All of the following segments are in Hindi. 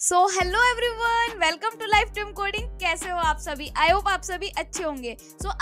So hello everyone, welcome to lifetime coding. कैसे हो आप सभी? आई होप आप सभी अच्छे होंगे।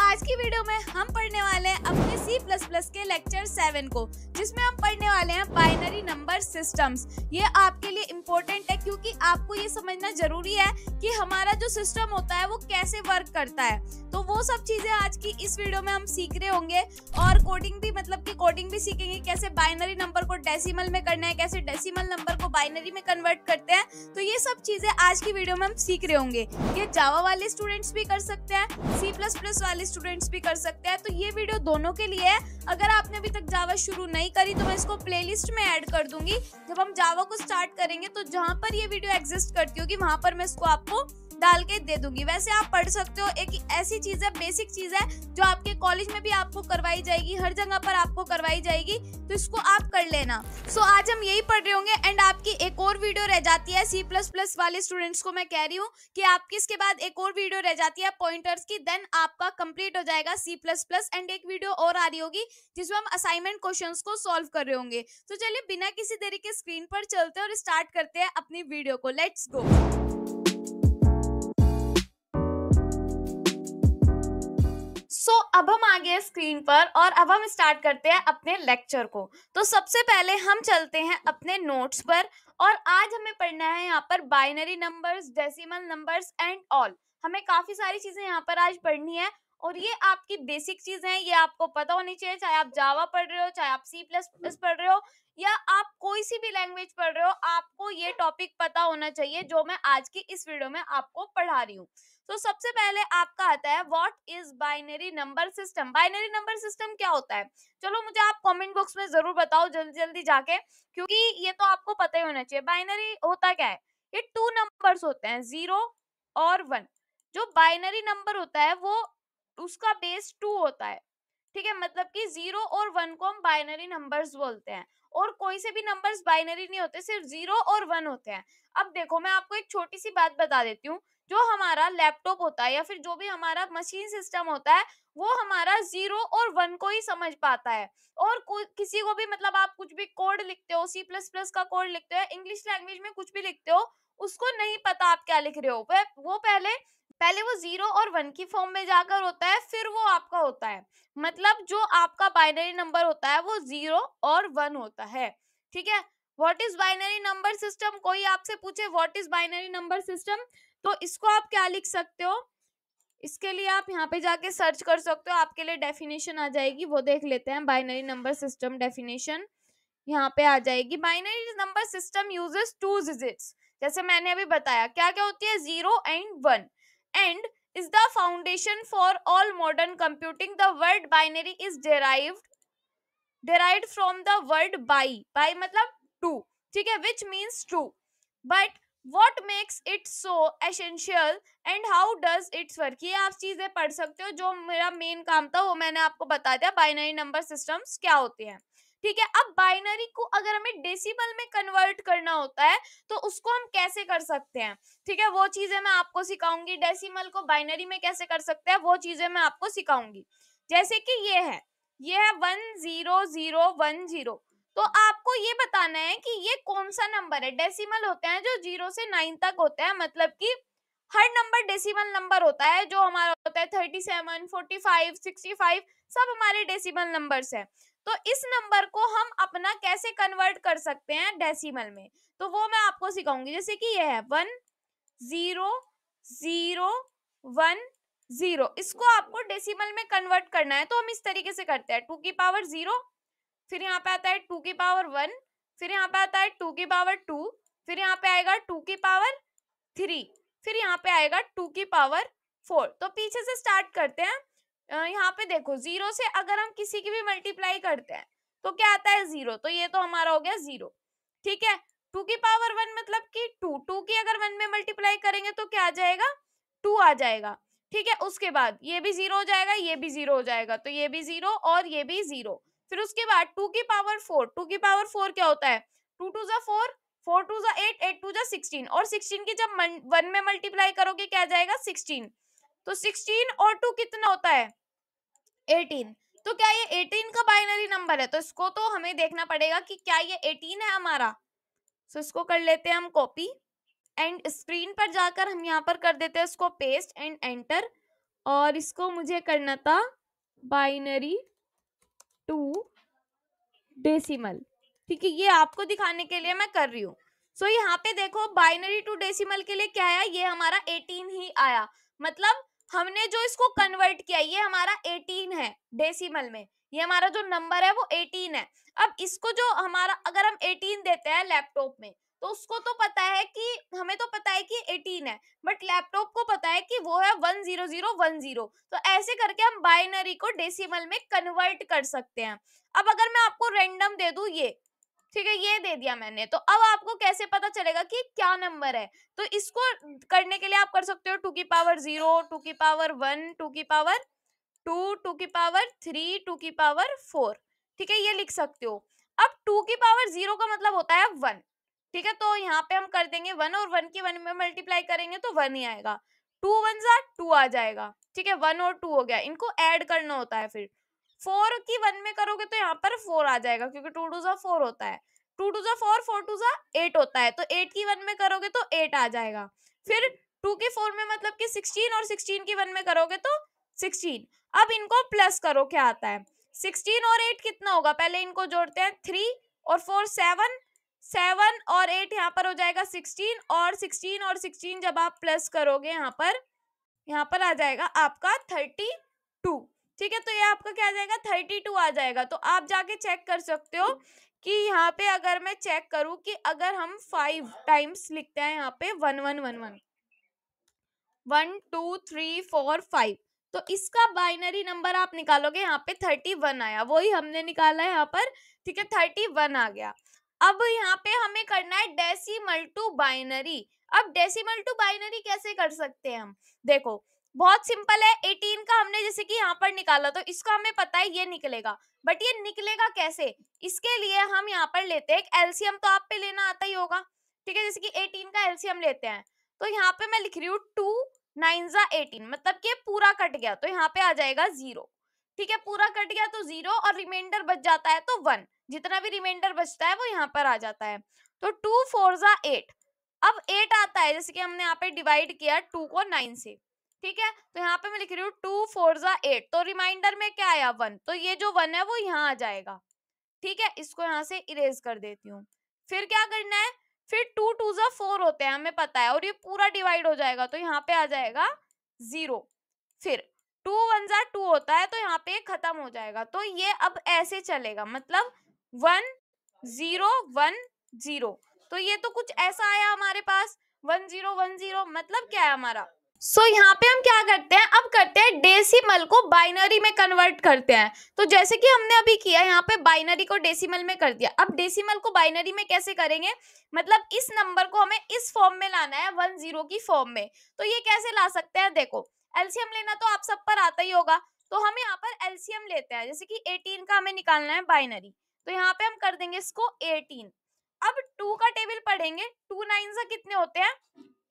आज की वीडियो में हम पढ़ने वाले हैं अपने C++ के लेक्चर 7 को, जिसमें हम पढ़ने वाले हैं बाइनरी नंबर सिस्टम्स। ये आपके लिए इम्पोर्टेंट है क्योंकि आपको ये समझना जरूरी है कि हमारा जो सिस्टम होता है वो कैसे वर्क करता है। तो वो सब चीजें आज की इस वीडियो में हम सीख रहे होंगे और कोडिंग भी, मतलब कि कोडिंग भी सीखेंगे, कैसे बाइनरी नंबर को डेसिमल में करना है, कैसे डेसिमल नंबर को बाइनरी में कन्वर्ट करते हैं। तो ये सब चीजें आज की वीडियो में हम सीख रहे होंगे। ये जावा वाले स्टूडेंट्स भी कर सकते हैं, C++ वाले स्टूडेंट्स भी कर सकते हैं। तो ये वीडियो दोनों के लिए है। अगर आपने अभी तक जावा शुरू नहीं करी तो मैं इसको प्लेलिस्ट में ऐड कर दूंगी। जब हम जावा को स्टार्ट करेंगे तो जहां पर ये वीडियो एग्जिस्ट करती होगी वहां पर मैं इसको आपको डाल के दे दूंगी। वैसे आप पढ़ सकते हो, एक ऐसी चीज है, बेसिक चीज है जो आपके कॉलेज में भी आपको करवाई जाएगी, हर जगह पर आपको करवाई जाएगी, तो इसको आप कर लेना। आज हम यही पढ़ रहे होंगे एंड आपकी एक और वीडियो रह जाती है C++ वाले स्टूडेंट्स को। मैं कह रही हूँ कि आपकी इसके बाद एक और वीडियो रह जाती है पॉइंटर्स की, देन आपका कंप्लीट हो जाएगा C++ एंड एक वीडियो और आ रही होगी जिसमें हम असाइनमेंट क्वेश्चंस को सॉल्व कर रहे होंगे। तो चलिए बिना किसी देरी के स्क्रीन पर चलते हैं और स्टार्ट करते हैं अपनी वीडियो को। Let's go. अब हम आ गए स्क्रीन पर और अब हम स्टार्ट करते हैं अपने लेक्चर को। तो सबसे पहले हम चलते हैं अपने नोट्स पर और आज हमें पढ़ना है यहाँ पर binary numbers, decimal numbers and all. हमें काफी सारी चीजें यहाँ पर आज पढ़नी है और ये आपकी बेसिक चीजें हैं, ये आपको पता होनी चाहिए। चाहे आप जावा पढ़ रहे हो, चाहे आप C++ पढ़ रहे हो या आप कोई सी भी लैंग्वेज पढ़ रहे हो, आपको ये टॉपिक पता होना चाहिए जो मैं आज की इस वीडियो में आपको पढ़ा रही हूँ। तो सबसे पहले आपका आता है what is binary number system. Binary number system क्या होता है? चलो मुझे आप कमेंट बॉक्स में जरूर बताओ जल्दी जल्दी जाके, क्योंकि ये तो आपको पता ही होना चाहिए। बाइनरी होता क्या है? ये टू नंबर्स होते हैं, 0 और 1। जो बाइनरी नंबर होता है वो उसका बेस 2 होता है। ठीक है, मतलब कि 0 और 1 को हम बाइनरी नंबर्स बोलते हैं और कोई से भी नंबर्स बाइनरी नहीं होते, सिर्फ 0 और 1 होते हैं। अब देखो, मैं आपको एक छोटी सी बात बता देती हूँ। जो हमारा लैपटॉप होता है या फिर जो भी हमारा मशीन सिस्टम होता है वो हमारा 0 और 1 को ही समझ पाता है। और किसी को भी, मतलब आप कुछ भी कोड लिखते हो, C++ का कोड लिखते हो, इंग्लिश लैंग्वेज में कुछ भी लिखते हो, उसको नहीं पता आप क्या लिख रहे हो। वो पहले पहले वो 0 और 1 की फॉर्म में जाकर होता है, फिर वो आपका होता है। मतलब जो आपका बाइनरी नंबर होता है वो 0 और 1 होता है। ठीक है, what is binary number system? कोई आपसे पूछे what is binary number system, तो इसको आप क्या लिख सकते हो? इसके लिए आप यहाँ पे जाके सर्च कर सकते हो, आपके लिए डेफिनेशन आ जाएगी, वो देख लेते हैं। बाइनरी नंबर सिस्टम डेफिनेशन यहाँ पे आ जाएगी। Binary number system uses 2 digits. जैसे मैंने अभी बताया, क्या क्या होती है? 0 and 1 and is the foundation for all modern computing. The word binary is derived from the word by मतलब two, ठीक है, which means true. But what makes it so essential and how does it work? ये आप चीजें पढ़ सकते हो। जो मेरा मेन काम था वो मैंने आपको बता दिया, बाइनरी नंबर सिस्टम्स क्या होते हैं। ठीक है, अब बाइनरी को अगर हमें डेसिमल में कन्वर्ट करना होता है तो उसको हम कैसे कर सकते हैं? ठीक है, वो चीजें मैं आपको सिखाऊंगी। डेसिमल को बाइनरी में कैसे कर सकते हैं वो चीजें मैं आपको सिखाऊंगी। जैसे कि ये है 10010। तो आपको ये बताना है कि ये कौन सा नंबर है। डेसिमल होते हैं जो 0 से 9 तक होते हैं, मतलब कि हर नंबर डेसिमल नंबर होता है। जो हमारा होता है 37, 45, 65, सब हमारे डेसिमल नंबर्स हैं। तो इस नंबर को हम अपना कैसे कन्वर्ट कर सकते हैं डेसिमल में, तो वो मैं आपको सिखाऊंगी। जैसे कि ये है 100010, इसको आपको डेसिमल में कन्वर्ट करना है। तो हम इस तरीके से करते हैं, 2 की पावर 0, फिर यहाँ पे आता है 2 की पावर 1, फिर यहाँ पे आता है 2 की पावर 2, फिर यहाँ पे आएगा 2 की पावर 3, फिर यहाँ पे आएगा 2 की पावर 4। तो पीछे से स्टार्ट करते हैं। यहाँ पे देखो, 0 से अगर हम किसी की भी मल्टीप्लाई करते हैं तो क्या आता है? 0। तो ये तो हमारा हो गया 0। ठीक है, 2 की पावर 1 मतलब कि 2 की अगर 1 में मल्टीप्लाई करेंगे तो क्या आ जाएगा? 2 आ जाएगा। ठीक है, उसके बाद ये भी 0 हो जाएगा, ये भी 0 हो जाएगा, तो ये भी 0 और ये भी 0। फिर उसके बाद 2 की पावर 4, 2 की पावर 4 क्या होता है? 2 2 जा 4, 4 2 जा 8, 8 2 जा 16, और 16 की जब 1 में मल्टीप्लाई करोगे क्या आ जाएगा? 16। तो 16 और 2 कितना होता है? 18। तो क्या ये 18 का बाइनरी नंबर है? तो इसको तो हमें देखना पड़ेगा कि क्या ये 18 है हमारा। सो इसको कर लेते हैं हम कॉपी एंड स्क्रीन पर जाकर हम यहाँ पर कर देते हैं इसको पेस्ट एंड एंटर, और इसको मुझे करना था बाइनरी टू डेसिमल। ठीक है, ये आपको दिखाने के लिए मैं कर रही हूँ। सो यहाँ पे देखो बाइनरी टू डेसिमल के लिए क्या आया, ये हमारा 18 ही आया। मतलब हमने जो इसको कन्वर्ट किया ये हमारा 18 है डेसिमल में, ये हमारा जो नंबर है वो 18 है। अब इसको जो हमारा अगर हम 18 देते हैं लैपटॉप में तो उसको तो पता है कि हमें तो पता है कि 18 है, बट लैपटॉप को पता है कि वो है 10010। तो ऐसे करके हम बाइनरी को डेसिमल में कन्वर्ट कर सकते हैं। अब अगर मैं आपको रैंडम दे दूं ये, ठीक है, ये दे दिया मैंने, तो अब आपको कैसे पता चलेगा कि क्या नंबर है? तो इसको करने के लिए आप कर सकते हो 2 की पावर 0, 2 की पावर 1, 2 की पावर 2, 2 की पावर 3, 2 की पावर 4। ठीक है, ये लिख सकते हो। अब 2 की पावर 0 का मतलब होता है 1। ठीक है, तो यहाँ पे हम कर देंगे 1 और 1 की 1 में मल्टीप्लाई करेंगे तो 1 ही आएगा। 2 1 जा 2 आ जाएगा। ठीक है, 1 और 2 हो गया, इनको ऐड करना होता है। फिर 4 की 1 में करोगे तो यहाँ पर 4 आ जाएगा, क्योंकि 2 2 जा 4 होता है। 2 2 जा 4, 4 2 जा 8 होता है, तो 8 की 1 में करोगे तो 8 आ जाएगा। फिर 2 की 4 में मतलब कि 16, और 16 की 1 में करोगे तो 16। अब इनको प्लस करो, क्या आता है? 16 और 8 कितना होगा, पहले इनको जोड़ते हैं। 3 और 4 7, 7 और 8 यहाँ पर हो जाएगा 16, और 16 और 16 जब आप प्लस करोगे यहाँ पर आ जाएगा आपका 32। ठीक है, तो ये आपका क्या आ जाएगा, 32 आ जाएगा। तो आप जाके चेक कर सकते हो कि यहाँ पे अगर मैं चेक करूं कि अगर हम 5 टाइम्स लिखते हैं यहाँ पे 1 1 1 1 1 2 3 4 5, तो इसका बाइनरी नंबर आप निकालोगे, यहाँ पे 31 आया, वही हमने निकाला है यहाँ पर। ठीक है, 31 आ गया। अब यहाँ पे हमें करना है डेसिमल टू बाइनरी। अब डेसिमल टू बाइनरी कैसे कर सकते हैं हम? देखो बहुत सिंपल है। 18 का हमने जैसे कि यहाँ पर निकाला तो इसका हमें पता है ये निकलेगा, बट ये निकलेगा कैसे? इसके लिए हम यहाँ पर लेते हैं एक एलसीएम, तो आप पे लेना आता ही होगा। ठीक है, जैसे कि 18 का एलसीएम लेते हैं, तो यहाँ पे मैं लिख रही हूँ 2 9 जा 18, मतलब कि पूरा कट गया तो यहाँ पे आ जाएगा 0। ठीक है, पूरा कट गया तो 0, और रिमाइंडर बच जाता है तो 1, जितना भी रिमाइंडर बचता है वो यहाँ पर आ जाता है। तो 2 4 जा 8, अब 8 आता है, जैसे कि हमने यहाँ पे डिवाइड किया 2 को 9 से। ठीक है, तो यहाँ पे मैं लिख रही हूँ 2 4 जा 8, तो रिमाइंडर में क्या आया 1, तो ये जो 1 है वो यहाँ आ जाएगा। ठीक है, इसको यहाँ से इरेज कर देती हूँ। फिर क्या करना है, फिर 2 2 जा 4 होते हैं हमें पता है, और ये पूरा डिवाइड हो जाएगा तो यहाँ पे आ जाएगा 0। फिर 2 1 जा 2 होता है तो यहाँ पे खत्म हो जाएगा। तो ये अब ऐसे चलेगा, मतलब 1 0 1 0। तो ये तो कुछ ऐसा आया हमारे पास 1 0 1 0, मतलब क्या है हमारा। यहाँ पे हम क्या करते हैं, अब करते हैं डेसिमल को बाइनरी में कन्वर्ट करते हैं। तो जैसे कि हमने अभी किया, यहाँ पे बाइनरी को डेसिमल में कर दिया। अब डेसिमल को बाइनरी में कैसे करेंगे, मतलब इस नंबर को हमें इस फॉर्म में लाना है 1 0 की फॉर्म में। तो ये कैसे ला सकते हैं, देखो एलसीएम लेना तो आप सब पर आता ही होगा, तो हम यहाँ पर एलसीएम लेते हैं। जैसे कि 18 का हमें निकालना है बाइनरी, तो यहाँ पे हम कर देंगे इसको 18। अब 2 का टेबल पढ़ेंगे, 2 9 से कितने होते हैं,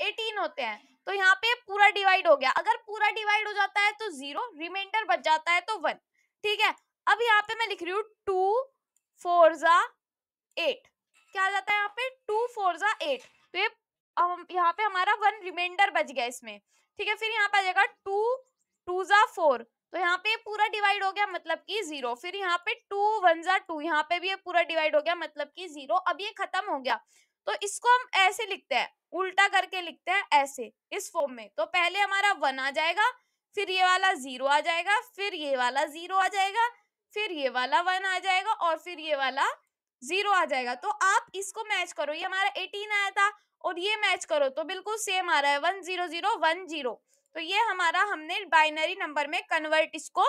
18 होते हैं। तो यहाँ पे पूरा डिवाइड हो गया, अगर पूरा डिवाइड हो जाता है तो 0, रिमाइंडर बच जाता है तो 1। ठीक है, अब यहाँ पे मैं लिख रही हूँ 2 4 जा 8, क्या आ जाता है यहाँ पे 2 4 जा 8, तो ये यहाँ पे हमारा 1 रिमाइंडर बच गया इसमें। ठीक है, फिर यहाँ पे आ जाएगा 2 2 जा 4, तो यहाँ पे पूरा डिवाइड हो गया मतलब कि 0। फिर यहाँ पे 2 1 जा 2, यहाँ पे भी ये पूरा डिवाइड हो गया मतलब कि 0। अब ये खत्म हो गया, तो इसको हम ऐसे लिखते हैं, उल्टा करके लिखते हैं ऐसे, इस फॉर्म में। तो पहले हमारा 1 आ जाएगा, फिर ये वाला 0 आ जाएगा, फिर ये वाला 0 आ जाएगा, फिर ये वाला 1 आ जाएगा, और फिर ये वाला 0 आ जाएगा। तो आप इसको मैच करो, ये हमारा 18 आया था और ये मैच करो तो बिल्कुल सेम आ रहा है 1 0 0 1 0। तो ये हमारा हमने बाइनरी नंबर में कन्वर्ट इसको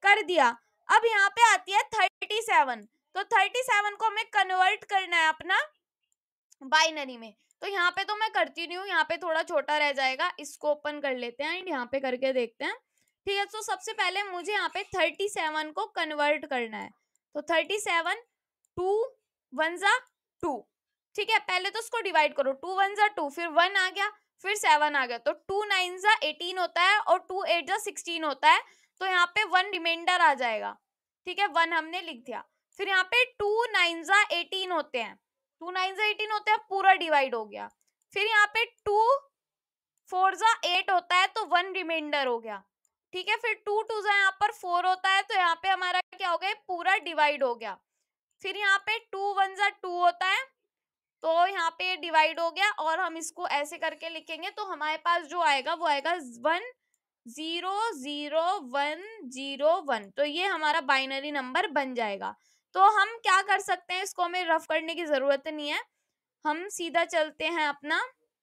कर दिया। अब यहाँ पे आती है 37, तो 37 को हमें कन्वर्ट करना है अपना बाइनरी में। तो यहाँ पे तो मैं करती नहीं हूँ, यहाँ पे थोड़ा छोटा रह जाएगा, इसको ओपन कर लेते हैं एंड यहाँ पे करके देखते हैं। ठीक है, तो सबसे पहले मुझे यहाँ पे 37 को कन्वर्ट करना है। तो 37 2 1 जा 2। ठीक है, पहले तो उसको डिवाइड करो, 2 1 जा 2, फिर 1 आ गया, फिर 7 आ गया, तो 2 9 जा 18 होता है और 2 8 जा 16 होता है। तो यहाँ पे 1 रिमाइंडर आ जाएगा। ठीक है, 1 हमने लिख दिया। फिर यहाँ पे 2 9 जा 18 होते हैं, 2 9 जा 18 होते हैं, पूरा डिवाइड हो गया। फिर यहाँ पे 2 4 जा 8 होता है तो 1 रिमाइंडर हो गया, ठीक है। फिर 2 2 जा यहाँ पर 4 होता है तो यहाँ पे हमारा क्या हो गया, पूरा डिवाइड हो गया। फिर यहाँ पे 2 1 जा 2 होता है तो यहाँ पे डिवाइड हो गया, और हम इसको ऐसे करके लिखेंगे तो हमारे पास जो आएगा वो आएगा 1 0 0 1 0 1। तो ये हमारा बाइनरी नंबर बन जाएगा। तो हम क्या कर सकते हैं, इसको हमें रफ करने की जरूरत नहीं है, हम सीधा चलते हैं, अपना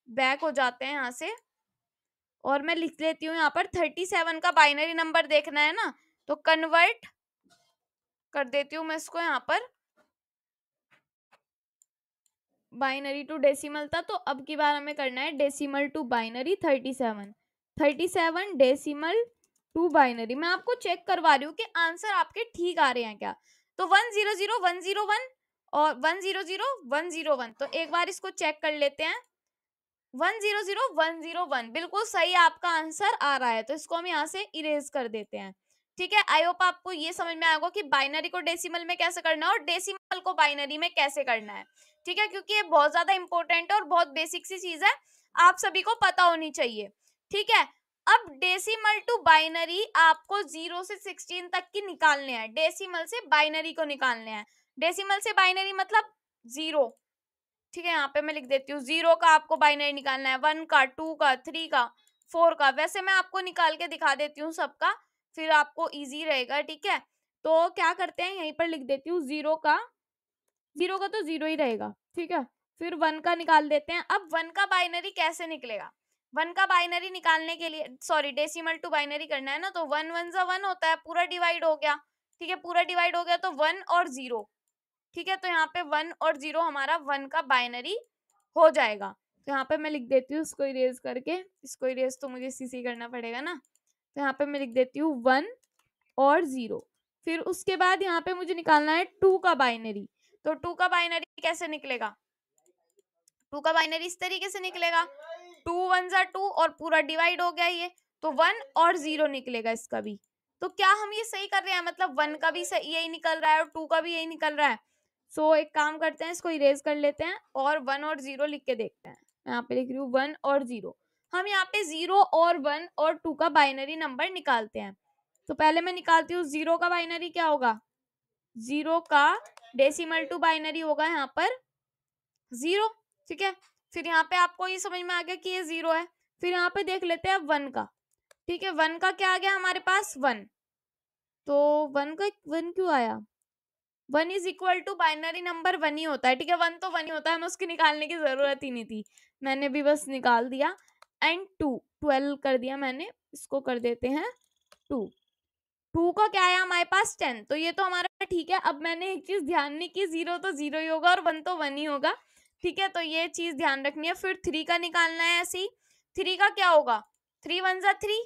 बैक हो जाते हैं यहाँ से, और मैं लिख लेती हूँ यहाँ पर 37 का बाइनरी नंबर देखना है ना, तो कन्वर्ट कर देती हूँ मैं इसको, यहाँ पर बाइनरी टू डेसिमल था तो अब की बार हमें करना है decimal to binary. 37 decimal to binary. मैं आपको चेक करवा रही हूँ कि आंसर आपके ठीक आ रहे हैं क्या। तो 1 0 0 1 0 1 और 1 0 0 1 0 1, तो एक बार इसको चेक कर लेते हैं। 1 0 0 1 0 1 बिल्कुल सही आपका आंसर आ रहा है, तो इसको हम यहाँ से इरेज कर देते हैं, ठीक है। आई होप आपको ये समझ में आएगा कि बाइनरी को डेसिमल में कैसे करना है और डेसिमल को बाइनरी में कैसे करना है, ठीक है, क्योंकि ये बहुत ज्यादा इंपॉर्टेंट है और बहुत बेसिक सी चीज है, आप सभी को पता होनी चाहिए, ठीक है। अब डेसिमल टू बाइनरी आपको 0 से 16 तक की निकालने हैं, डेसिमल से बाइनरी को निकालने हैं। डेसिमल से बाइनरी मतलब 0, ठीक है। यहाँ पे मैं लिख देती हूँ 0 का आपको बाइनरी निकालना है, 1 का, 2 का, 3 का, 4 का। वैसे मैं आपको निकाल के दिखा देती हूँ सबका, फिर आपको इजी रहेगा, ठीक है। तो क्या करते हैं, यहीं पर लिख देती हूँ 0 का तो 0 ही रहेगा, ठीक है। फिर 1 का निकाल देते हैं। अब 1 का बाइनरी कैसे निकलेगा, 1 का बाइनरी निकालने के लिए, सॉरी डेसिमल टू बाइनरी करना है ना, तो 1 1 जा 1 होता है, पूरा डिवाइड हो गया, ठीक है, पूरा डिवाइड हो गया तो 1 और 0, ठीक है। तो यहाँ पे 1 और 0 हमारा 1 का बाइनरी हो जाएगा। तो यहाँ पे मैं लिख देती हूँ इसको इरेज करके, इसको इरेज तो मुझे सीसी करना पड़ेगा ना, तो यहाँ पे मैं लिख देती हूँ 1 और 0। फिर उसके बाद यहाँ पे मुझे निकालना है 2 का बाइनरी। तो 2 का बाइनरी कैसे निकलेगा, 2 का बाइनरी इस तरीके से निकलेगा, 2 1 जा 2 और पूरा डिवाइड हो गया ये, तो 1 और 0 निकलेगा इसका भी। तो क्या हम ये सही कर रहे हैं, मतलब 1 का भी यही निकल रहा है और 2 का भी यही निकल रहा है। सो एक काम करते हैं, इसको इरेज कर लेते हैं और 1 और 0 लिख के देखते हैं। मैं यहाँ पे लिख रही हूँ 1 और 0। हम यहाँ पे 0 और 1 और 2 का बाइनरी नंबर निकालते हैं। तो पहले मैं निकालती हूँ 0 का बाइनरी क्या होगा, 0 का डेसिमल टू बाइनरी होगा यहाँ पर 0, ठीक है। फिर यहाँ पे आपको ये समझ में आ गया कि ये 0 है। फिर यहाँ पे देख लेते हैं 1 का, ठीक है। 1 का क्या आ गया हमारे पास 1, तो 1 का 1 क्यों आया, 1 is equal to binary number 1 ही होता है, ठीक है। 1 तो 1 ही होता है, हमें उसकी निकालने की जरूरत ही नहीं थी, मैंने भी बस निकाल दिया। एंड 2 12 कर दिया मैंने, इसको कर देते हैं 2। 2 का क्या आया हमारे पास 10, तो ये तो हमारा ठीक है। अब मैंने एक चीज ध्यान नहीं की, 0 तो 0 ही होगा और 1 तो 1 ही होगा, ठीक है। तो ये चीज ध्यान रखनी है। फिर 3 का निकालना है ऐसे ही, 3 का क्या होगा, 3 1 जा 3,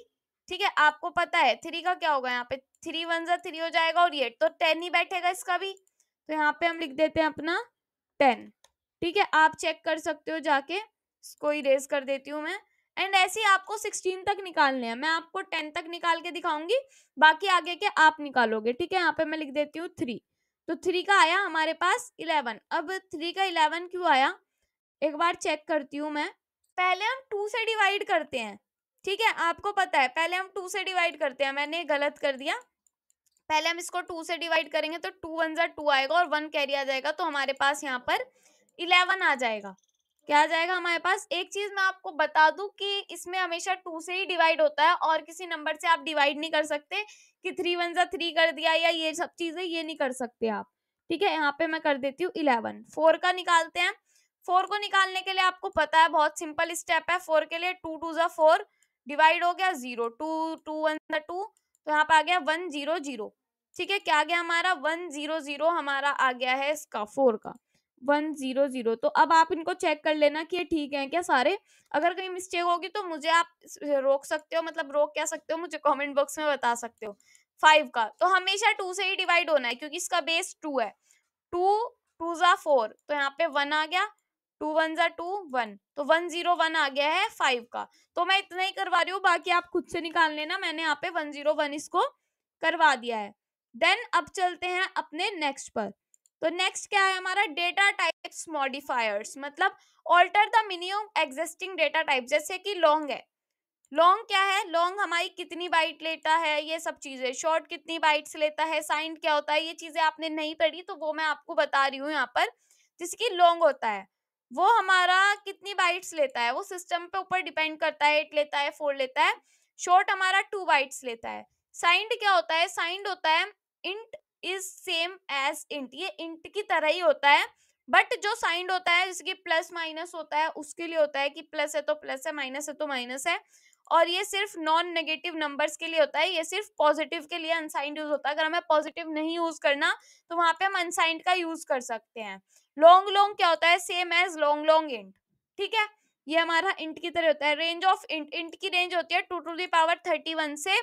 ठीक है, आपको पता है 3 का क्या होगा, यहाँ पे 3 1 जा 3 हो जाएगा और ये तो 10 ही बैठेगा इसका भी, तो यहाँ पे हम लिख देते हैं अपना 10, ठीक है। आप चेक कर सकते हो जाके, इसको इरेज कर देती हूँ मैं। एंड ऐसे ही आपको 16 तक निकालने हैं, मैं आपको 10 तक निकाल के दिखाऊंगी, बाकी आगे के आप निकालोगे, ठीक है। यहाँ पे मैं लिख देती हूँ 3, तो 3 का आया हमारे पास 11। अब 3 का 11 क्यों आया, एक बार चेक करती हूँ मैं। पहले हम 2 से डिवाइड करते हैं, ठीक है, आपको पता है पहले हम 2 से डिवाइड करते हैं, मैंने गलत कर दिया। पहले हम इसको 2 से डिवाइड करेंगे तो 2 1 जा 2 आएगा और 1 कैरी आ जाएगा, तो हमारे पास यहाँ पर 11 आ जाएगा। क्या आ जाएगा हमारे पास, एक चीज मैं आपको बता दूं कि इसमें हमेशा 2 से ही डिवाइड होता है और किसी नंबर से आप डिवाइड नहीं कर सकते कि 3 1 जा 3 कर दिया या ये सब चीजें, ये नहीं कर सकते आप, ठीक है। यहाँ पे मैं कर देती हूँ 11। 4 का निकालते हैं। 4 को निकालने के लिए आपको पता है बहुत सिंपल स्टेप है 4 के लिए, 2 2 जा 4, डिवाइड हो गया 0, 2 2 1 जा 2, तो यहाँ पे आ गया 1 0 0, ठीक है। क्या आ गया हमारा 1 0 0, हमारा आ गया है इसका 4 का 1 0 0। तो अब आप इनको चेक कर लेना कि ये ठीक है क्या सारे, अगर कहीं मिस्टेक होगी तो मुझे आप रोक सकते हो, मतलब रोक क्या सकते हो, मुझे कमेंट बॉक्स में बता सकते हो। 5 का तो हमेशा 2 से ही डिवाइड होना है क्योंकि इसका बेस 2 है, 2 2 जा 4, तो यहाँ पे 1 आ गया, 2 1 जा 2 1, तो 1 0 1 आ गया है 5 का। तो मैं इतना ही करवा रही हूँ, बाकी आप खुद से निकाल लेना, मैंने यहाँ पे 1 0 1 इसको करवा दिया है। देन अब चलते हैं अपने नेक्स्ट पर। तो नेक्स्ट क्या है हमारा, डेटा टाइप्स मॉडिफायर्स, मतलब alter the meaning of existing data type. जैसे कि लॉन्ग है, लॉन्ग क्या है, लॉन्ग हमारी कितनी बाइट लेता है, ये सब चीजें, शॉर्ट कितनी बाइट्स लेता है, साइंड क्या होता है, ये चीजें आपने नहीं पढ़ी तो वो मैं आपको बता रही हूँ यहाँ पर। जैसे कि लॉन्ग होता है, वो हमारा कितनी बाइट्स लेता है, वो सिस्टम पे ऊपर डिपेंड करता है, 8 लेता है, 4 लेता है। शॉर्ट हमारा 2 बाइट्स लेता है। साइंड क्या होता है, साइंड होता है int is same as int, ये इंट की तरह ही होता है, बट जो साइंड होता है जैसे कि प्लस माइनस होता है, उसके लिए होता है कि प्लस है तो प्लस है, माइनस है तो माइनस है। और ये सिर्फ नॉन नेगेटिव नंबर्स के लिए होता है, ये सिर्फ पॉजिटिव के लिए अनसाइंड यूज होता है। अगर हमें पॉजिटिव नहीं यूज करना तो वहां पे हम अनसाइंड का यूज कर सकते हैं। लॉन्ग लॉन्ग क्या होता है, same as long long int, ठीक है, ये हमारा इंट की तरह होता है। रेंज ऑफ इंट, इंट की रेंज होती है 2 to the power 31 से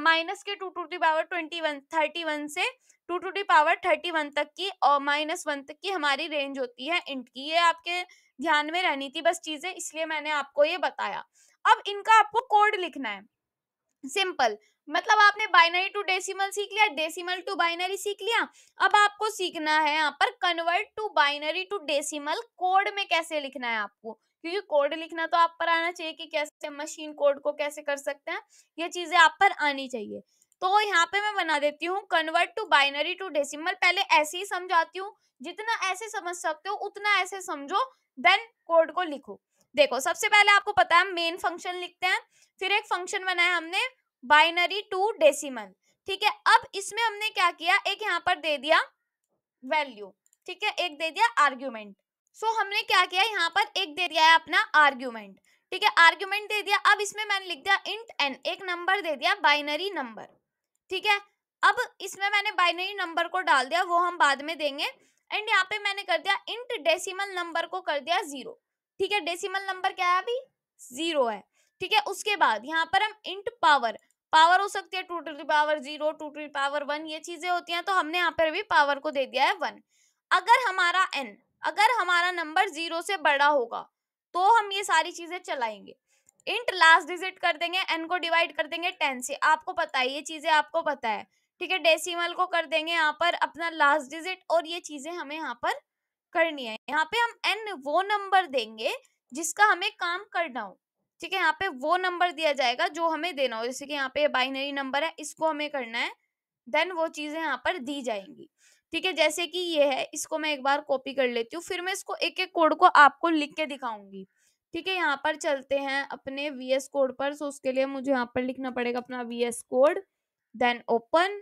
माइनस के 2 to the power 31 से 2 to the power 31 तक की, और -1 तक की हमारी रेंज होती है इंट की। ये आपके ध्यान में रहनी थी बस चीजें, इसलिए मैंने आपको ये बताया। अब इनका आपको कोड लिखना है, सिंपल, मतलब आपने बाइनरी टू डेसिमल सीख लिया, डेसिमल टू बाइनरी सीख लिया। अब आपको सीखना है यहाँ पर convert to binary to decimal code में कैसे लिखना है आपको, क्योंकि कोड लिखना तो आप पर आना चाहिए कि कैसे मशीन कोड को कैसे कर सकते हैं, ये चीजें आप पर आनी चाहिए। तो यहाँ पे मैं बना देती हूँ convert to binary to decimal, पहले ऐसे ही समझाती हूँ, जितना ऐसे समझ सकते हो उतना ऐसे समझो, देन कोड को लिखो। देखो सबसे पहले आपको पता है मेन फंक्शन लिखते हैं, फिर एक फंक्शन बनाया हमने बाइनरी टू डेसिमल, ठीक है। अब इसमें हमने क्या किया, एक यहाँ पर दे दिया वैल्यू, ठीक है, एक दे दिया आर्ग्यूमेंट। सो हमने क्या किया, यहाँ पर एक दे दिया है अपना आर्ग्यूमेंट, ठीक है, आर्ग्यूमेंट दे दिया। अब इसमें मैंने लिख दिया इंट n, एक नंबर दे दिया बाइनरी नंबर, ठीक है। अब इसमें मैंने बाइनरी नंबर को डाल दिया, वो हम बाद में देंगे। एंड यहाँ पे मैंने कर दिया इंट डेसिमल नंबर को कर दिया 0, ठीक है, डेसिमल नंबर क्या है अभी 0 है, ठीक है। उसके बाद यहाँ पर हम इंट पावर, पावर हो सकती है 2 to the power 0, 2 to the power 1, ये चीजें होती हैं, तो हमने यहाँ पर भी पावर को दे दिया है 1। अगर हमारा n, अगर हमारा नंबर 0 से बड़ा होगा तो हम ये सारी चीजें चलाएंगे। इंट लास्ट डिजिट कर देंगे, n को डिवाइड कर देंगे 10 से, आपको पता है ये चीजें, आपको पता है, ठीक है। डेसिमल को कर देंगे यहाँ पर अपना लास्ट डिजिट, और ये चीजें हमें यहाँ पर करनी है। यहाँ पे हम n वो नंबर देंगे जिसका हमें काम करना हो, ठीक है, यहाँ पे वो नंबर दिया जाएगा जो हमें देना हो। जैसे कि यहाँ पे बाइनरी नंबर है, इसको हमें करना है, देन वो चीजें यहाँ पर दी जाएंगी, ठीक है। जैसे कि ये है, इसको मैं एक बार कॉपी कर लेती हूँ, फिर मैं इसको एक एक कोड को आपको लिख के दिखाऊंगी, ठीक है। यहाँ पर चलते हैं अपने VS कोड पर, सो उसके लिए मुझे यहाँ पर लिखना पड़ेगा अपना VS code, then open,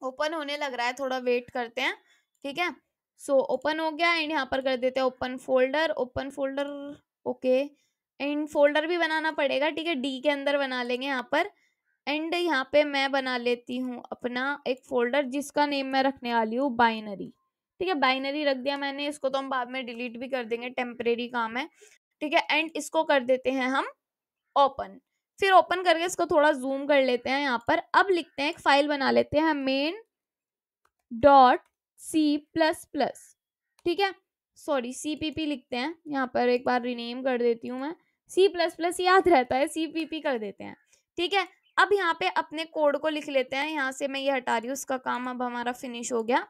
open होने लग रहा है, थोड़ा वेट करते हैं, ठीक है। सो ओपन हो गया, एंड यहाँ पर कर देते हैं open folder, open folder, okay. And folder भी बनाना पड़ेगा, ठीक है, डी के अंदर बना लेंगे यहाँ पर। एंड यहाँ पे मैं बना लेती हूँ अपना एक फोल्डर जिसका नेम मैं रखने वाली हूँ बाइनरी, ठीक है, बाइनरी रख दिया मैंने, इसको तो हम बाद में डिलीट भी कर देंगे, टेम्परेरी काम है, ठीक है। एंड इसको कर देते हैं हम ओपन, फिर ओपन करके इसको थोड़ा जूम कर लेते हैं यहाँ पर। अब लिखते हैं, एक फाइल बना लेते हैं main dot C plus plus, ठीक है, सॉरी CPP लिखते हैं यहाँ पर, एक बार रिनेम कर देती हूँ मैं, C++ याद रहता है, CPP कर देते हैं, ठीक है। अब यहाँ पे अपने कोड को लिख लेते हैं, यहाँ से मैं ये हटा रही हूँ, इसका काम अब हमारा फिनिश हो गया।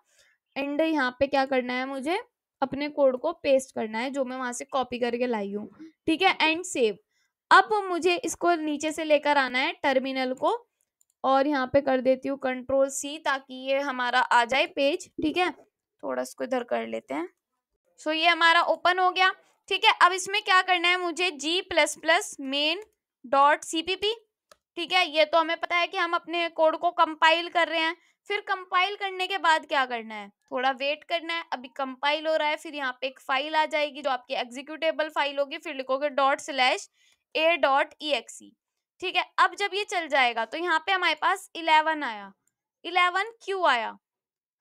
एंड यहाँ पे क्या करना है, मुझे अपने कोड को पेस्ट करना है जो मैं वहां से कॉपी करके लाई हूँ, ठीक है, एंड सेव। अब मुझे इसको नीचे से लेकर आना है टर्मिनल को, और यहाँ पे कर देती हूँ Ctrl+C ताकि ये हमारा आ जाए पेज, ठीक है। थोड़ा इसको इधर कर लेते हैं, सो ये हमारा ओपन हो गया, ठीक है। अब इसमें क्या करना है मुझे, G++ मेन डॉट CPP, ठीक है, ये तो हमें पता है कि हम अपने कोड को कंपाइल कर रहे हैं। फिर कंपाइल करने के बाद क्या करना है, थोड़ा वेट करना है, अभी कंपाइल हो रहा है, फिर यहाँ पे एक फाइल आ जाएगी जो आपकी एग्जीक्यूटेबल फाइल होगी, फिर लिखोगे ./a.exe, ठीक है। अब जब ये चल जाएगा तो यहाँ पे हमारे पास 11 आया, 11 क्यों आया,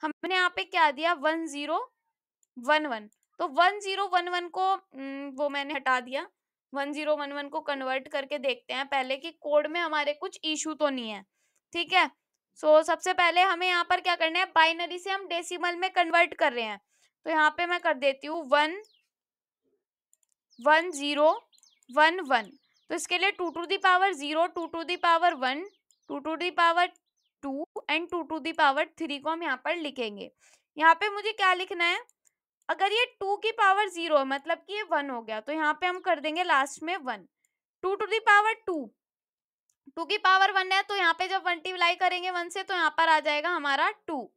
हमने यहाँ पे क्या दिया 1011, तो 1011 को वो मैंने हटा दिया, 1011 को कन्वर्ट करके देखते हैं पहले कि कोड में हमारे कुछ इशू तो नहीं है, ठीक है। सो सबसे पहले हमें यहाँ पर क्या करना है, बाइनरी से हम डेसिमल में कन्वर्ट कर रहे हैं, तो यहाँ पे मैं कर देती हूँ 11011, तो इसके लिए 2 to the power 0, 2 to the power 1, 2 to the power 2 and 2 to the power 3 को हम यहाँ पर लिखेंगे, यहाँ पे मुझे क्या लिखना है, अगर ये 2 की पावर 0 है मतलब कि ये 1 हो गया, तो यहाँ पे हम कर देंगे लास्ट में 1। 2 टू द पावर 2, 2 की पावर 1 है, तो यहाँ पे जब मल्टीप्लाई करेंगे 1 से तो यहाँ पर आ जाएगा हमारा 2।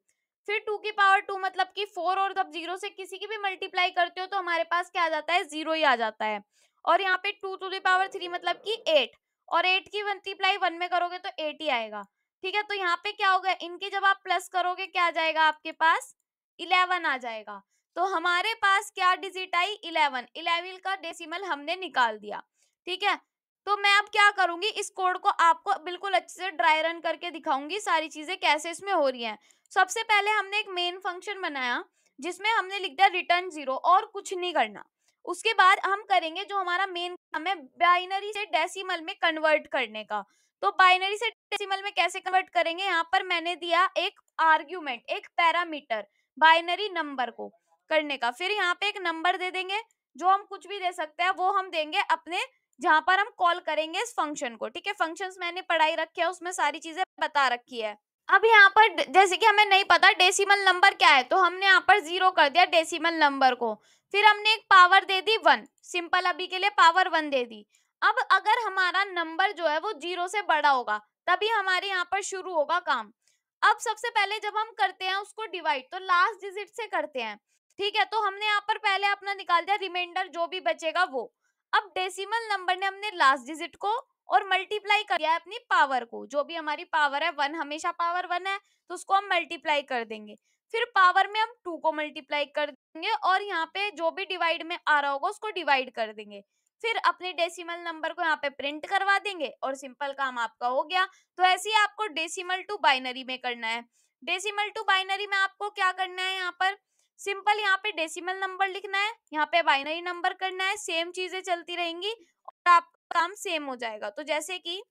फिर 2 की पावर 2 मतलब कि 4, और जब 0 से किसी की भी मल्टीप्लाई करते हो तो हमारे पास क्या आ जाता है, 0 ही आ जाता है। और यहाँ पे 2 टू द पावर 3 मतलब कि 8, और 8 की मल्टीप्लाई 1 में करोगे तो 8 ही आएगा। ठीक है, तो यहाँ पे क्या होगा, इनके जब आप प्लस करोगे क्या आ जाएगा आपके पास, 11 आ जाएगा। तो हमारे पास क्या डिजिट आई, 11। 11 का डेसिमल हमने निकाल दिया। ठीक है, तो मैं अब क्या करूंगी, इस कोड को आपको बिल्कुल अच्छे से ड्राई रन करके दिखाऊंगी, सारी चीजें कैसे इसमें हो रही हैं। सबसे पहले हमने एक मेन फंक्शन बनाया जिसमें हमने लिख दिया रिटर्न 0, और कुछ नहीं करना। उसके बाद हम करेंगे जो हमारा मेन काम है, बाइनरी से डेसिमल में कन्वर्ट करने का। तो बाइनरी से डेसिमल में कैसे कन्वर्ट करेंगे, यहाँ पर मैंने दिया एक आर्ग्यूमेंट, एक पैरामीटर बाइनरी नंबर को करने का। फिर यहाँ पे एक नंबर दे देंगे, जो हम कुछ भी दे सकते हैं वो हम देंगे अपने, जहां पर हम कॉल करेंगे इस फंक्शन को। ठीक है, फंक्शंस मैंने पढ़ाई रखी है, उसमें सारी चीजें बता रखी है। अब यहाँ पर जैसे कि हमें नहीं पता डेसिमल नंबर क्या है, तो हमने यहाँ पर 0 कर दिया डेसिमल नंबर को। फिर हमने एक पावर दे दी 1, सिंपल अभी के लिए पावर 1 दे दी। अब अगर हमारा नंबर जो है वो 0 से बड़ा होगा तभी हमारे यहाँ पर शुरू होगा काम। अब सबसे पहले जब हम करते हैं उसको डिवाइड, तो लास्ट डिजिट से करते हैं। ठीक है, तो हमने यहाँ पर पहले अपना निकाल दिया, रिमाइंडर जो भी बचेगा वो। अब डेसिमल नंबर ने हमने लास्ट डिजिट को और मल्टीप्लाई कर दिया है अपनी पावर को, जो भी हमारी पावर है 1, हमेशा पावर 1 है तो उसको हम मल्टीप्लाई कर देंगे। फिर पावर में हम 2 को मल्टीप्लाई कर देंगे, और यहाँ पे जो भी डिवाइड में आ रहा होगा उसको डिवाइड कर देंगे। फिर अपने डेसिमल नंबर को यहाँ पे प्रिंट करवा देंगे और सिंपल काम आपका हो गया। तो ऐसे ही आपको डेसिमल टू बाइनरी में करना है। डेसिमल टू बाइनरी में आपको क्या करना है, यहाँ पर सिंपल यहाँ पे डेसिमल नंबर लिखना है, यहाँ पे बाइनरी नंबर करना है, सेम चीजें चलती रहेंगी और आपका काम सेम हो जाएगा। तो जैसे कि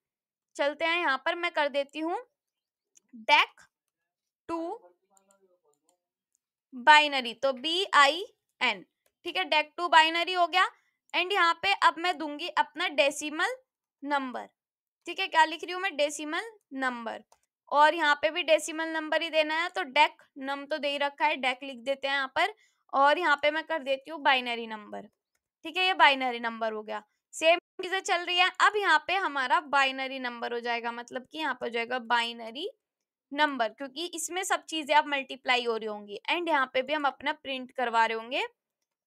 चलते हैं, यहाँ पर मैं कर देती हूँ डेक टू बाइनरी, तो BIN। ठीक है, डेक टू बाइनरी हो गया। एंड यहाँ पे अब मैं दूंगी अपना डेसिमल नंबर। ठीक है, क्या लिख रही हूँ मैं, डेसिमल नंबर। और यहाँ पे भी डेसिमल नंबर ही देना है, तो डेक नम तो दे ही रखा है, डेक लिख देते हैं यहाँ पर। और यहाँ पे मैं कर देती हूँ बाइनरी नंबर। ठीक है, ये बाइनरी नंबर हो गया, सेम चीजें चल रही है। अब यहाँ पे हमारा बाइनरी नंबर हो जाएगा, मतलब कि यहाँ पर हो जाएगा बाइनरी नंबर, क्योंकि इसमें सब चीजें अब मल्टीप्लाई हो रही होंगी। एंड यहाँ पे भी हम अपना प्रिंट करवा रहे होंगे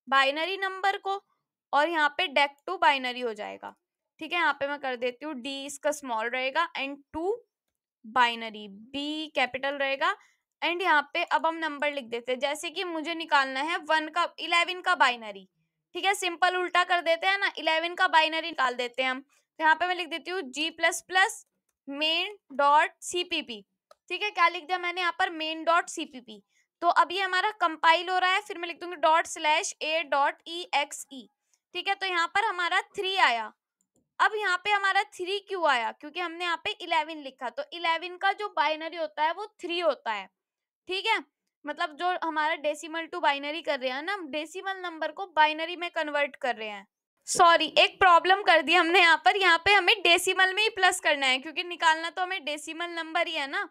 बाइनरी नंबर को, और यहाँ पे डेक टू बाइनरी हो जाएगा। ठीक है, यहाँ पे मैं कर देती हूँ डी, इसका स्मॉल रहेगा, and to binary, B capital रहेगा। एंड यहाँ पे अब हम नंबर लिख देते हैं, जैसे कि मुझे निकालना है 11 का बाइनरी। ठीक है, सिंपल उल्टा कर देते हैं ना, 11 का बाइनरी निकाल देते हैं हम। तो यहाँ पे मैं लिख देती हूँ G++ मेन डॉट CPP। ठीक है, क्या लिख दिया मैंने यहाँ पर, मेन डॉट CPP। तो अब ये हमारा कंपाइल हो रहा है, फिर मैं लिख दूंगी ./a.exe। ठीक है, तो यहाँ पर हमारा 3 आया। अब यहाँ पे हमारा 3 क्यों आया, क्योंकि हमने यहाँ पे 11 लिखा, तो 11 का जो बाइनरी होता है वो 3 होता है। ठीक है, मतलब जो हमारा डेसिमल टू बाइनरी कर रहे हैं ना, हम डेसिमल नंबर को बाइनरी में कन्वर्ट कर रहे हैं। सॉरी, एक प्रॉब्लम कर दी हमने यहाँ पे हमें डेसिमल में ही प्लस करना है, क्योंकि निकालना तो हमें डेसिमल नंबर ही है ना।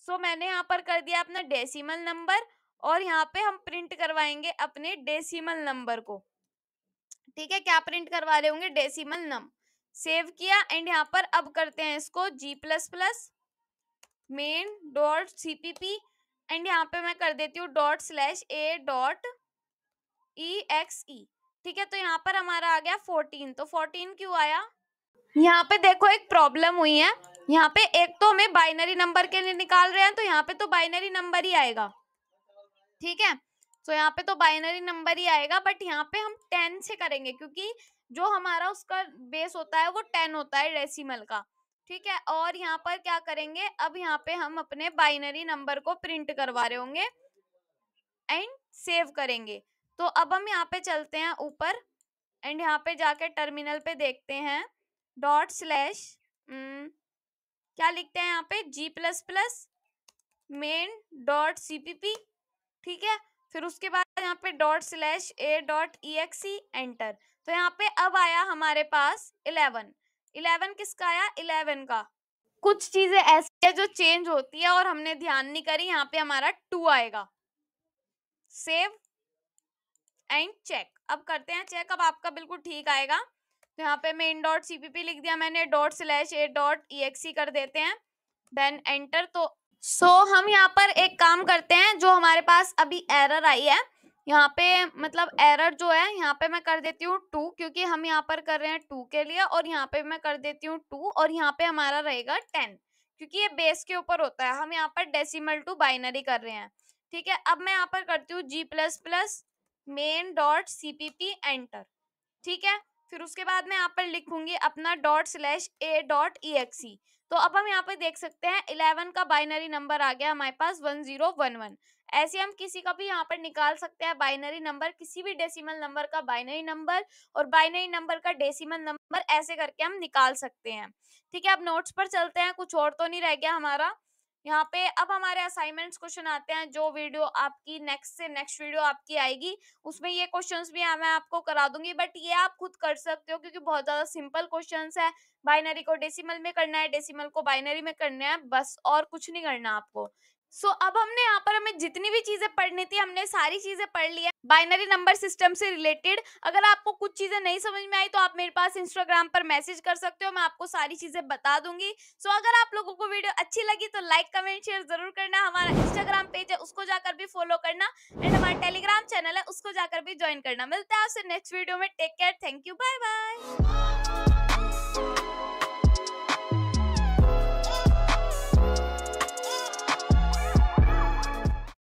मैंने यहाँ पर कर दिया अपना डेसिमल नंबर, और यहाँ पे हम प्रिंट करवाएंगे अपने डेसिमल नंबर को। ठीक है, क्या प्रिंट करवा रहे होंगे, डेसिमल नम। सेव किया, एंड यहाँ पर अब करते हैं इसको G++ main dot CPP। And यहाँ पे मैं कर देती हूँ ./a.exe। ठीक है, तो यहाँ पर हमारा आ गया 14। तो 14 क्यों आया, यहाँ पे देखो एक प्रॉब्लम हुई है। यहाँ पे एक तो हमें बाइनरी नंबर के लिए निकाल रहे हैं, तो यहाँ पे तो बाइनरी नंबर ही आएगा। ठीक है, तो यहाँ पे तो बाइनरी नंबर ही आएगा, बट यहाँ पे हम 10 से करेंगे, क्योंकि जो हमारा उसका बेस होता है वो 10 होता है डेसिमल का। ठीक है, और यहाँ पर क्या करेंगे, अब यहाँ पे हम अपने बाइनरी नंबर को प्रिंट करवा रहे होंगे एंड सेव करेंगे। तो अब हम यहाँ पे चलते हैं ऊपर, एंड यहाँ पे जाके टर्मिनल पे देखते हैं क्या लिखते हैं यहाँ पे, G++ मेन डॉट CPP। ठीक है, फिर उसके बाद यहाँ पे ./a.exe एंटर। तो यहाँ पे अब आया हमारे पास 11। 11 किसका आया, 11 का। कुछ चीजें ऐसी है जो चेंज होती है और हमने ध्यान नहीं करी, यहाँ पे हमारा 2 आएगा। Save and check. अब करते हैं चेक, अब आपका बिल्कुल ठीक आएगा। तो यहाँ पे मेन डॉट सीपीपी लिख दिया मैंने, ./a.exe कर देते हैं, देन एंटर। तो हम यहाँ पर एक काम करते हैं, जो हमारे पास अभी एरर आई है यहाँ पे, मतलब एरर जो है यहाँ पे मैं कर देती हूँ 2, क्योंकि हम यहाँ पर कर रहे हैं 2 के लिए, और यहाँ पे मैं कर देती हूँ 2, और यहाँ पे हमारा रहेगा 10, क्योंकि ये बेस के ऊपर होता है, हम यहाँ पर डेसिमल टू बाइनरी कर रहे हैं। ठीक है, अब मैं यहाँ पर करती हूँ g++ main.cpp एंटर। ठीक है, फिर उसके बाद मैं यहाँ पर लिखूंगी अपना ./a.exe। तो अब हम यहाँ पे देख सकते हैं 11 का बाइनरी नंबर आ गया हमारे पास 1011। ऐसे हम किसी का भी यहाँ पर निकाल सकते हैं बाइनरी नंबर, किसी भी डेसिमल नंबर का बाइनरी नंबर और बाइनरी नंबर का डेसिमल नंबर, ऐसे करके हम निकाल सकते हैं। ठीक है, अब नोट्स पर चलते हैं, कुछ और तो नहीं रह गया हमारा यहाँ पे। अब हमारे असाइनमेंट्स क्वेश्चन आते हैं, जो वीडियो आपकी नेक्स्ट वीडियो आपकी आएगी उसमें ये क्वेश्चंस भी मैं आपको करा दूंगी, बट ये आप खुद कर सकते हो क्योंकि बहुत ज्यादा सिंपल क्वेश्चंस है। बाइनरी को डेसिमल में करना है, डेसिमल को बाइनरी में करना है, बस और कुछ नहीं करना आपको। अब हमने यहाँ पर, हमें जितनी भी चीजें पढ़नी थी हमने सारी चीजें पढ़ ली है बाइनरी नंबर सिस्टम से रिलेटेड। अगर आपको कुछ चीजें नहीं समझ में आई तो आप मेरे पास इंस्टाग्राम पर मैसेज कर सकते हो, मैं आपको सारी चीजें बता दूंगी। अगर आप लोगों को वीडियो अच्छी लगी तो लाइक कमेंट शेयर जरूर करना, हमारा इंस्टाग्राम पेज है उसको जाकर भी फॉलो करना, एंड हमारा टेलीग्राम चैनल है उसको जाकर भी ज्वाइन करना। मिलते हैं आपसे नेक्स्ट वीडियो में, take care, thank you, bye bye.